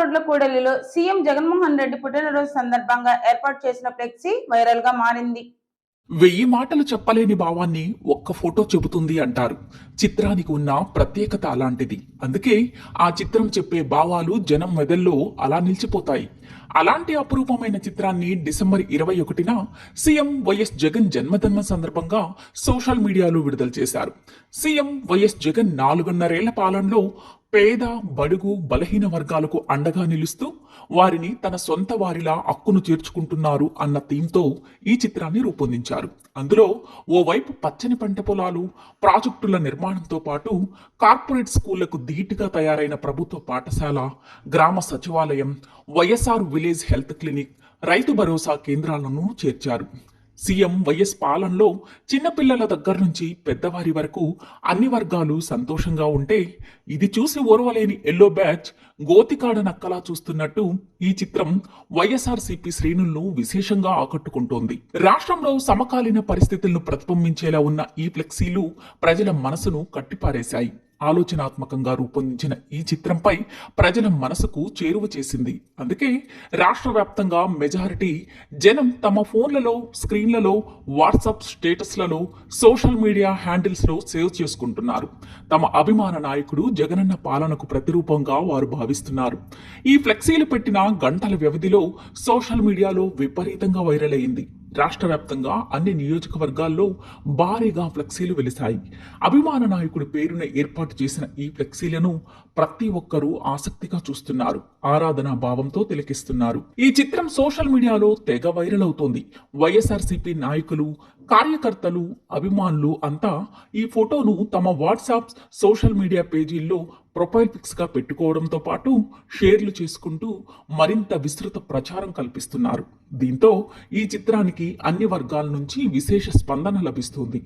రోడ్ల కూడలిలో సీఎం జగన్మోహన్ రెడ్డి పుట్టినరోజు సందర్భంగా ఏర్పాటు చేసిన ఫ్లెక్సీ వైరల్ గా మారింది. 1000 మాటలు చెప్పలేని భావాన్ని ఒక్క ఫోటో చెబుతుంది అంటారు. చిత్రానికి ఉన్న ప్రత్యేకత అలాంటిది. అందుకే ఆ చిత్రం చెప్పే భావాలు జనం మెదల్లో అలా నిలిచిపోతాయి. అలాంటి అపురూపమైన చిత్రాన్ని డిసెంబర్ 21న సీఎం వైఎస్ జగన్ జన్మదినం సందర్భంగా సోషల్ మీడియాలో విడుదల చేశారు. సీఎం వైఎస్ జగన్ 4.5 పాలనలో పేద, బడుగు, బలహీన వర్గాలకు అండగా నిలుస్తూ వారిని తన సొంత వారిలా హక్కును చేర్చుకుంటున్నారు అన్న థీమ్తో ఈ చిత్రాన్ని రూపొందించారు. అందులో ఓవైపు పచ్చని పంట పొలాలు, ప్రాజెక్టుల నిర్మాణంతో పాటు కార్పొరేట్ స్కూళ్లకు ధీటుగా తయారైన ప్రభుత్వ పాఠశాల, గ్రామ సచివాలయం, YSR village health clinic, Rythu Bharosa కేంద్రాలను చేర్చారు. సీఎం వైఎస్ పాలనలో చిన్నపిల్లల దగ్గర నుంచి పెద్దవారి వరకు అన్ని వర్గాలు సంతోషంగా ఉంటే, ఇది చూసి ఓర్వలేని ఎల్లో బ్యాచ్ గోతికాడ నక్కలా చూస్తున్నట్టు ఈ చిత్రం వైఎస్ఆర్సీపీ శ్రేణులను విశేషంగా ఆకట్టుకుంటోంది. రాష్ట్రంలో సమకాలీన పరిస్థితులను ప్రతిబింబించేలా ఉన్న ఈ ఫ్లెక్సీలు ప్రజల మనసును కట్టిపారేశాయి. ఆలోచనాత్మకంగా రూపొందించిన ఈ చిత్రంపై ప్రజల మనసుకు చేరువ చేసింది. అందుకే రాష్ట్ర వ్యాప్తంగా మెజారిటీ జనం తమ ఫోన్లలో, స్క్రీన్లలో, వాట్సాప్ స్టేటస్లలో, సోషల్ మీడియా హ్యాండిల్స్లో సేవ్ చేసుకుంటున్నారు. తమ అభిమాన నాయకుడు జగనన్న పాలనకు ప్రతిరూపంగా వారు భావిస్తున్నారు. ఈ ఫ్లెక్సీలు పెట్టిన గంటల వ్యవధిలో సోషల్ మీడియాలో విపరీతంగా వైరల్ అయింది. రాష్ట్ర వ్యాప్తంగా అన్ని నియోజకవర్గాల్లో భారీగా ఫ్లెక్సీలు వెలిశాయి. అభిమాన నాయకుడి పేరున ఏర్పాటు చేసిన ఈ ఫ్లెక్సీలను ప్రతి ఒక్కరూ ఆసక్తిగా చూస్తున్నారు, ఆరాధనా భావంతో తిలకిస్తున్నారు. ఈ చిత్రం సోషల్ మీడియాలో తెగ వైరల్ అవుతోంది. వైఎస్ఆర్సీపీ నాయకులు, కార్యకర్తలు, అభిమానులు అంతా ఈ ఫోటోను తమ వాట్సాప్, సోషల్ మీడియా పేజీల్లో ప్రొఫైల్ పిక్స్ గా పెట్టుకోవడంతో పాటు షేర్లు చేసుకుంటూ మరింత విస్తృత ప్రచారం కల్పిస్తున్నారు. దీంతో ఈ చిత్రానికి అన్ని వర్గాల నుంచి విశేష స్పందన లభిస్తుంది.